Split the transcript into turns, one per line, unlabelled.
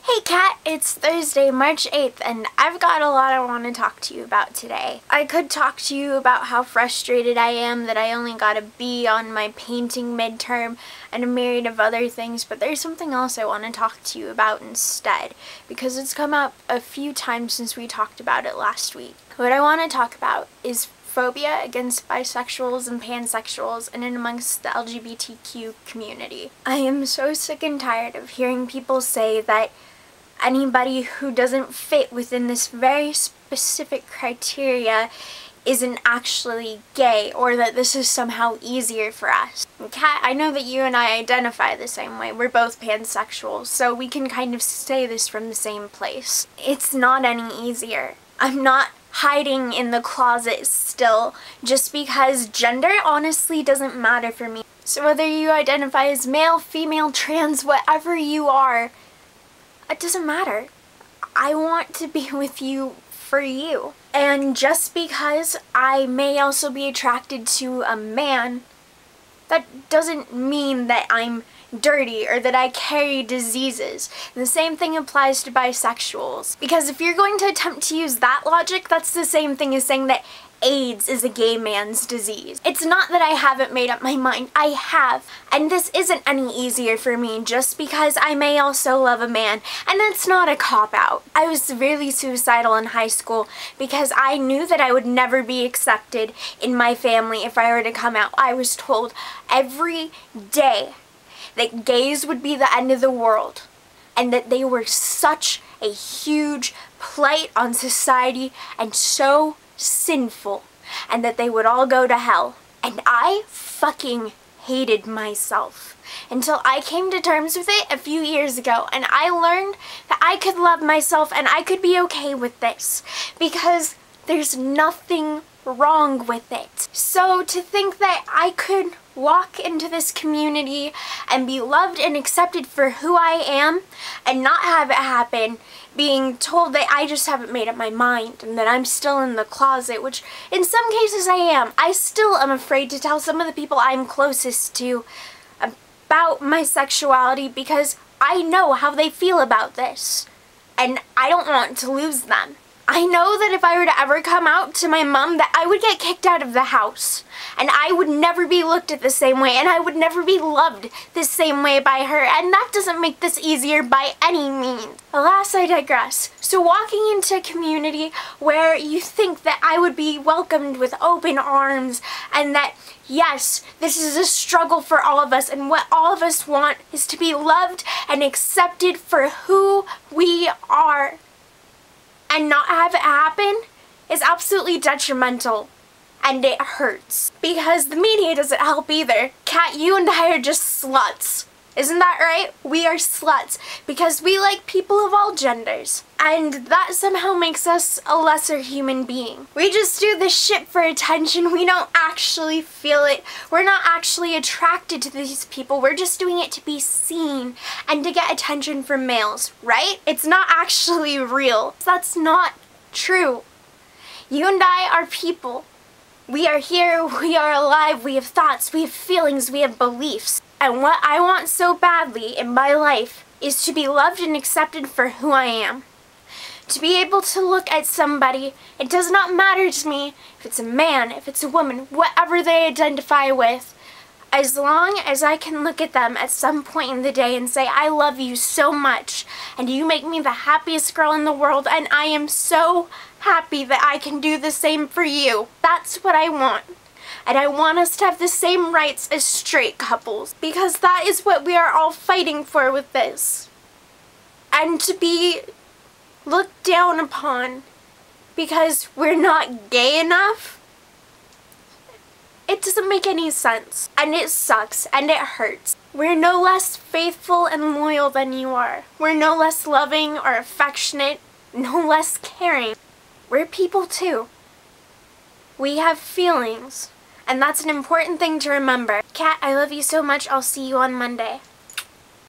Hey Kat, it's Thursday, March 8th, and I've got a lot I want to talk to you about today. I could talk to you about how frustrated I am that I only got a B on my painting midterm and a myriad of other things, but there's something else I want to talk to you about instead, because it's come up a few times since we talked about it last week. What I want to talk about is phobia against bisexuals and pansexuals and in amongst the LGBTQ community. I am so sick and tired of hearing people say that anybody who doesn't fit within this very specific criteria isn't actually gay, or that this is somehow easier for us. And Kat, I know that you and I identify the same way. We're both pansexuals, so we can kind of say this from the same place. It's not any easier. I'm not hiding in the closet still just because gender honestly doesn't matter for me. So whether you identify as male, female, trans, whatever you are, it doesn't matter. I want to be with you for you. And just because I may also be attracted to a man, that doesn't mean that I'm dirty or that I carry diseases. And the same thing applies to bisexuals. Because if you're going to attempt to use that logic, that's the same thing as saying that AIDS is a gay man's disease. It's not that I haven't made up my mind. I have. And this isn't any easier for me just because I may also love a man. And it's not a cop-out. I was severely suicidal in high school because I knew that I would never be accepted in my family if I were to come out. I was told every day that gays would be the end of the world and that they were such a huge blight on society and so sinful, and that they would all go to hell. And I fucking hated myself until I came to terms with it a few years ago, and I learned that I could love myself and I could be okay with this because there's nothing wrong with it. So to think that I could walk into this community and be loved and accepted for who I am and not have it happen being told that I just haven't made up my mind and that I'm still in the closet, which in some cases I am. I still am afraid to tell some of the people I'm closest to about my sexuality because I know how they feel about this and I don't want to lose them. I know that if I were to ever come out to my mom that I would get kicked out of the house and I would never be looked at the same way and I would never be loved the same way by her, and that doesn't make this easier by any means. Alas, I digress. So walking into a community where you think that I would be welcomed with open arms and that yes, this is a struggle for all of us and what all of us want is to be loved and accepted for who we are, and not have it happen is absolutely detrimental, and it hurts. Because the media doesn't help either. Kat, you and I are just sluts. Isn't that right? We are sluts because we like people of all genders. And that somehow makes us a lesser human being. We just do this shit for attention. We don't actually feel it. We're not actually attracted to these people. We're just doing it to be seen and to get attention from males, right? It's not actually real. That's not true. You and I are people. We are here, we are alive, we have thoughts, we have feelings, we have beliefs. And what I want so badly in my life is to be loved and accepted for who I am. To be able to look at somebody, it does not matter to me if it's a man, if it's a woman, whatever they identify with, as long as I can look at them at some point in the day and say, I love you so much, and you make me the happiest girl in the world, and I am so happy that I can do the same for you. That's what I want. And I want us to have the same rights as straight couples, because that is what we are all fighting for with this. And to be looked down upon because we're not gay enough, it doesn't make any sense. And it sucks and it hurts. We're no less faithful and loyal than you are. We're no less loving or affectionate, no less caring. We're people too. We have feelings. And that's an important thing to remember. Kat, I love you so much. I'll see you on Monday.